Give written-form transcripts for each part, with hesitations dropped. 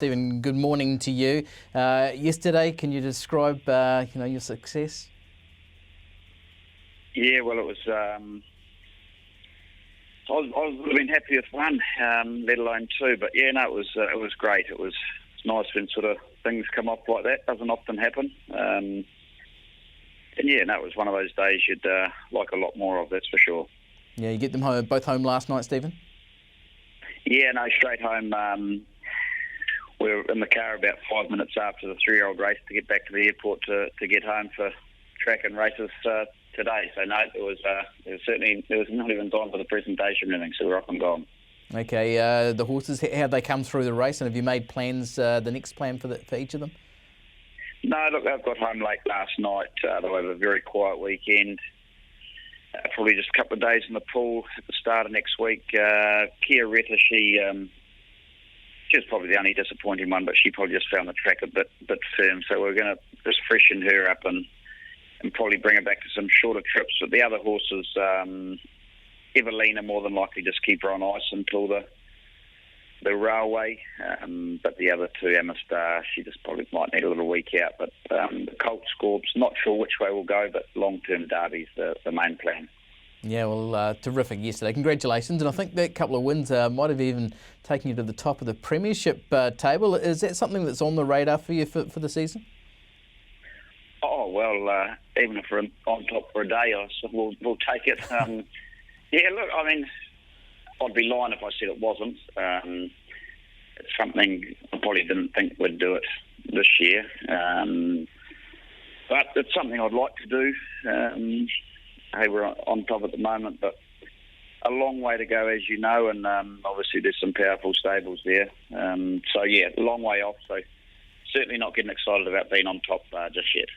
Stephen, good morning to you. Yesterday, can you describe your success? Yeah, well, it was. I would have been happy with one, let alone two. But yeah, no, it was great. It's nice when sort of things come off like that. Doesn't often happen. And yeah, no, it was one of those days you'd like a lot more of. That's for sure. Yeah, you get them home, both home last night, Stephen? Yeah, no, straight home. We were in the car about 5 minutes after the 3-year-old race to get back to the airport to get home for track and races today. So no, it was not even time for the presentation or anything, so we're off and gone. Okay, the horses, how they come through the race, and have you made plans, the next plan for each of them? No, look, I've got home late last night. They'll have a very quiet weekend. Probably just a couple of days in the pool at the start of next week. Kia Retta, she was probably the only disappointing one, but she probably just found the track a bit firm. So we're going to just freshen her up and probably bring her back to some shorter trips. But the other horses, Evelina, more than likely just keep her on ice until the railway. But the other two, Emma Star, she just probably might need a little week out. But the Colt Scorbs, not sure which way we'll go, but long-term derby's the main plan. Yeah, well, terrific yesterday. Congratulations. And I think that couple of wins might have even taken you to the top of the premiership table. Is that something that's on the radar for you for the season? Oh, well, even if we're on top for a day, we'll take it. Yeah, look, I mean, I'd be lying if I said it wasn't. It's something I probably didn't think we'd do it this year. But it's something I'd like to do. Hey, we're on top at the moment, but a long way to go, as you know, and obviously there's some powerful stables there. So, yeah, a long way off, so certainly not getting excited about being on top just yet.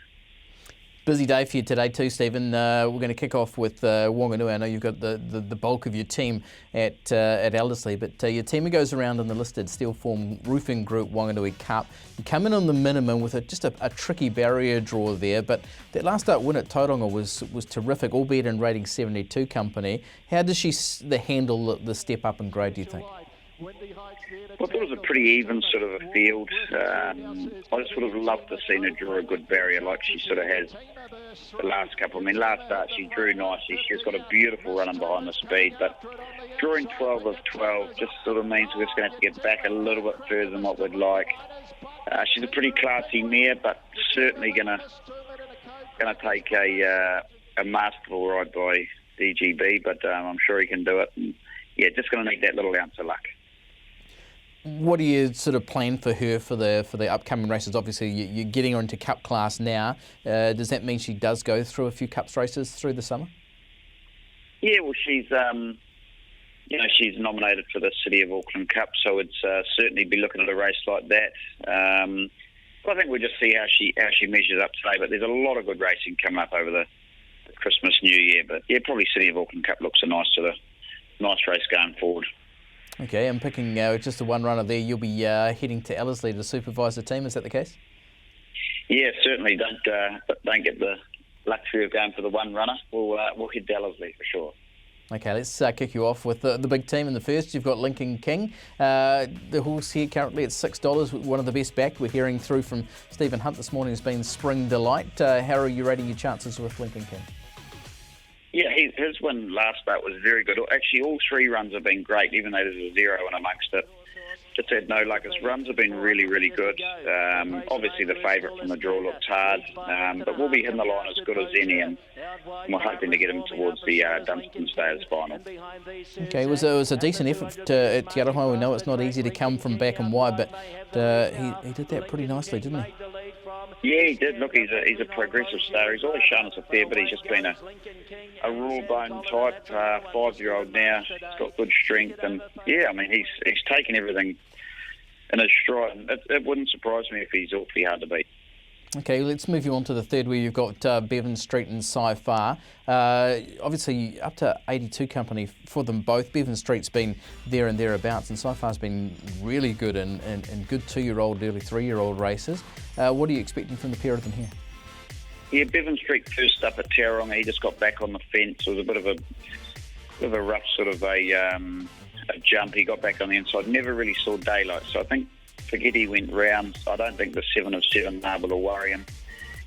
Busy day for you today too, Stephen. We're going to kick off with Wanganui. I know you've got the bulk of your team at Ellerslie, but your team goes around in the listed Steel Form Roofing Group Wanganui Cup. You come in on the minimum with just a tricky barrier draw there, but that last start win at Tauranga was terrific, albeit in rating 72 company. How does she handle the step up in grade, do you think? Well, I thought it was a pretty even sort of a field. I just would have loved to have seen her draw a good barrier like she sort of has the last couple. I mean, last start she drew nicely. She's got a beautiful run behind the speed, but drawing 12 of 12 just sort of means we're just going to have to get back a little bit further than what we'd like. She's a pretty classy mare, but certainly going to take a masterful ride by DGB, but I'm sure he can do it. And, yeah, just going to need that little ounce of luck. What do you sort of plan for her for the upcoming races? Obviously, you're getting her into cup class now. Does that mean she does go through a few cups races through the summer? Yeah, well, she's she's nominated for the City of Auckland Cup, so it's certainly be looking at a race like that. I think we'll just see how she measures up today. But there's a lot of good racing coming up over the Christmas New Year. But yeah, probably City of Auckland Cup looks a nice race going forward. Okay, I'm picking just the one runner there. You'll be heading to Ellerslie to supervise the team. Is that the case? Yeah, certainly. Don't get the luxury of going for the one runner. We'll head to Ellerslie for sure. Okay, let's kick you off with the big team in the first. You've got Lincoln King. The horse here currently at $6, one of the best backed. We're hearing through from Stephen Hunt this morning has been Spring Delight. How are you rating your chances with Lincoln King? Yeah, his win last start was very good. Actually, all three runs have been great, even though there's a zero in amongst it. Just had no luck. His runs have been really, really good. Obviously, the favourite from the draw looks hard, but we'll be hitting the line as good as any, and we're hoping to get him towards the Dunstan Stayers final. Okay, it was a decent effort at Te Aroha. We know it's not easy to come from back and wide, but he did that pretty nicely, didn't he? Yeah, he did. Look, he's a progressive star. He's always shown us a fair bit. He's just been a raw bone type, 5-year-old now. He's got good strength, and yeah, I mean he's taken everything in his stride. It wouldn't surprise me if he's awfully hard to beat. Okay, let's move you on to the third, where you've got Bevan Street and Sci-Far. Obviously, up to 82 company for them both. Bevan Street's been there and thereabouts, and Sci-Far's been really good in good 2-year-old, early 3-year-old races. What are you expecting from the pair of them here? Yeah, Bevan Street first up at Tauranga. He just got back on the fence. It was a bit of a rough sort of a jump. He got back on the inside. Never really saw daylight. So I think Spaghetti went round. I don't think the 7 of 7 Marble will worry him.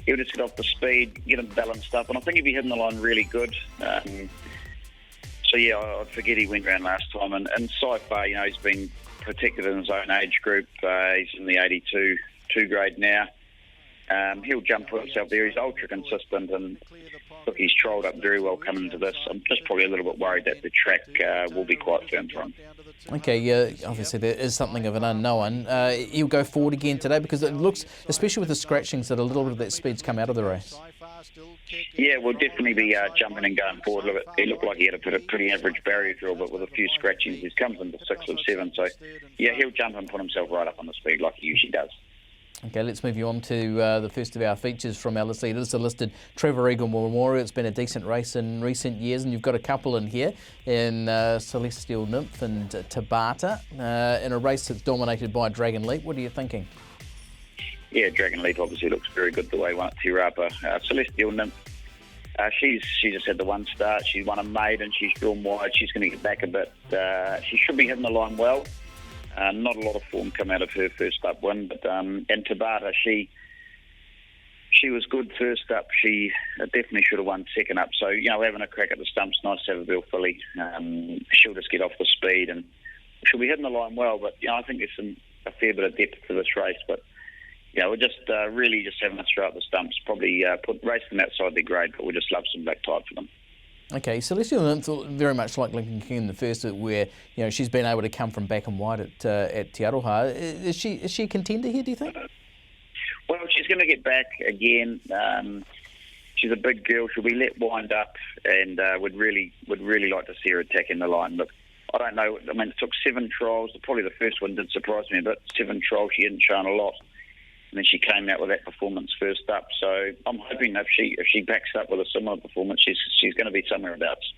He'll just get off the speed, get him balanced up, and I think he'll be hitting the line really good. So yeah, I forget he went round last time, and so far, he's been protected in his own age group. He's in the 82 grade now. He'll jump for himself there. He's ultra consistent, and look, he's trolled up very well coming into this. I'm just probably a little bit worried that the track will be quite firm for him. Okay, yeah, obviously there is something of an unknown. He'll go forward again today because it looks, especially with the scratchings, that a little bit of that speed's come out of the race. Yeah, we'll definitely be jumping and going forward. Look, he looked like he had a pretty average barrier draw, but with a few scratchings, he's comes into 6 of 7. So, yeah, he'll jump and put himself right up on the speed like he usually does. Okay, let's move you on to the first of our features from Ellerslie. It is the listed Trevor Eagle Memorial. It's been a decent race in recent years, and you've got a couple in here in Celestial Nymph and Tabata in a race that's dominated by Dragon Leap. What are you thinking? Yeah, Dragon Leap obviously looks very good the way he won at Te Rapa. Celestial Nymph, she just had the one start. She won a maiden. She's drawn wide. She's going to get back a bit. She should be hitting the line well. Not a lot of form come out of her first up win, but and Tabata, she was good first up. She definitely should have won second up. So, having a crack at the stumps, nice to have a Bill filly. She'll just get off the speed and she'll be hitting the line well. But, I think there's a fair bit of depth to this race. But, we're just really just having a throw at the stumps. Probably race them outside their grade, but we'll just love some black tide for them. Okay, Celestial Nymph, very much like Lincoln King in the first, where she's been able to come from back and wide at Te Aroha. Is she a contender here, do you think? Well, she's going to get back again. She's a big girl. She'll be let wind up, and would really like to see her attacking the line. But I don't know. I mean, it took 7 trials. Probably the first one did surprise me, but 7 trials she hadn't shown a lot. And then she came out with that performance first up. So I'm hoping if she backs up with a similar performance, she's going to be somewhere abouts.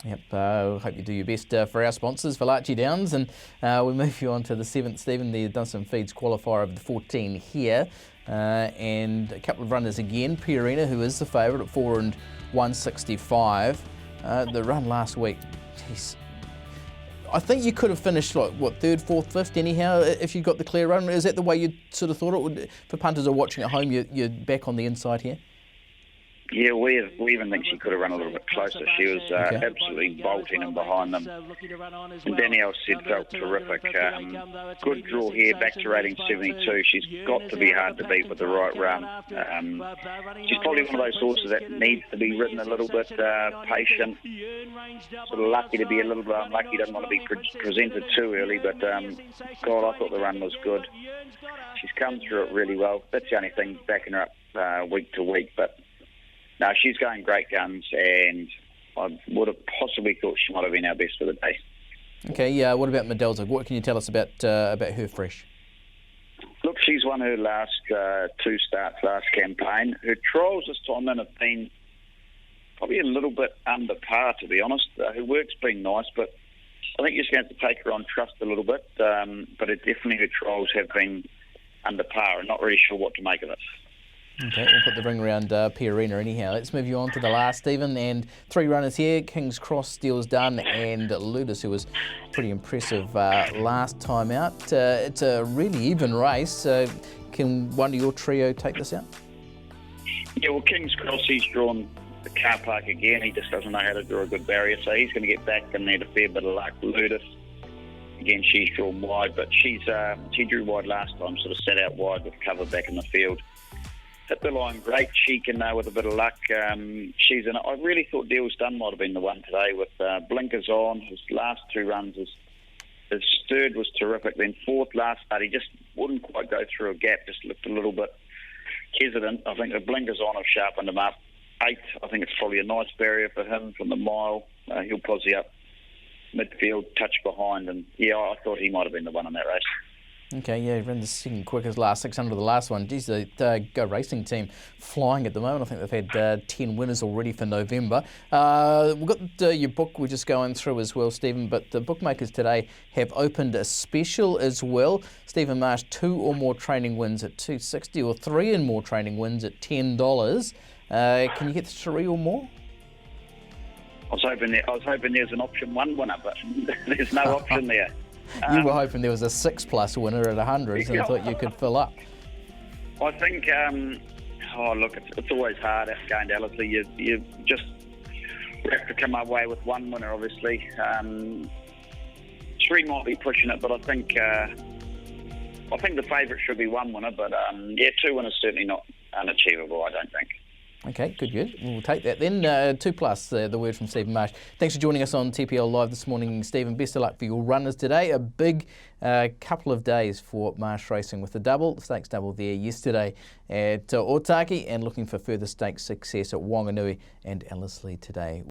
Yep, I hope you do your best for our sponsors, Valachi Downs. And we'll move you on to the 7th, Stephen, the Dunstan Feeds qualifier of the 14 here. And a couple of runners again. Piorina, who is the favourite at 4 and 165. The run last week, geez, I think you could have finished, third, 4th, 5th anyhow, if you got the clear run. Is that the way you sort of thought it would? For punters who are watching at home, you're back on the inside here? Yeah, we even think she could have run a little bit closer. She was absolutely bolting in behind them. And Danielle said felt terrific. Good draw here, back to rating 72. She's got to be hard to beat with the right run. She's probably one of those horses that needs to be ridden a little bit patient. Sort of lucky to be a little bit unlucky. Doesn't want to be presented too early, but God, I thought the run was good. She's come through it really well. That's the only thing backing her up week to week, but no, she's going great guns, and I would have possibly thought she might have been our best for the day. Okay, what about Medelza? What can you tell us about her fresh? Look, she's won her last 2 starts last campaign. Her trials this time in have been probably a little bit under par, to be honest. Her work's been nice, but I think you're just going to have to take her on trust a little bit. But definitely her trials have been under par. I'm not really sure what to make of it. Okay, we'll put the ring around Piorina anyhow. Let's move you on to the last, Stephen, and 3 runners here. King's Cross, Steele's Done, and Ludus, who was pretty impressive last time out. It's a really even race. Can one of your trio take this out? Yeah, well, King's Cross, he's drawn the car park again. He just doesn't know how to draw a good barrier, so he's going to get back and need a fair bit of luck. Ludus, again, she's drawn wide, but she drew wide last time, sort of set out wide with cover back in the field. Hit the line great. She can, with a bit of luck, she's in it. I really thought Deal's Done might have been the one today with blinkers on. His last 2 runs, his third was terrific. Then 4th last start, he just wouldn't quite go through a gap, just looked a little bit hesitant. I think the blinkers on have sharpened him up. 8th, I think it's probably a nice barrier for him from the mile. He'll posse up midfield, touch behind, and yeah, I thought he might have been the one in that race. Okay, yeah, he ran the second quickest last 600 of the last one. Geez, the Go Racing team flying at the moment. I think they've had 10 winners already for November. We've got your book we're just going through as well, Stephen, but the bookmakers today have opened a special as well. Stephen Marsh, 2 or more training wins at $2.60 or 3 and more training wins at $10. Can you get 3 or more? I was hoping there's an option 1 winner, but there's no option there. You were hoping there was a 6+ winner at 100s and thought you could fill up. I think, look, it's always hard going to Ellerslie. You just have to come away with one winner, obviously. 3 might be pushing it, but I think the favourite should be 1 winner. But 2 winners certainly not unachievable, I don't think. Okay, good. We'll take that then. 2+, the word from Stephen Marsh. Thanks for joining us on TPL Live this morning, Stephen. Best of luck for your runners today. A big couple of days for Marsh Racing with the stakes double there yesterday at Otaki, and looking for further stakes success at Wanganui and Ellerslie today.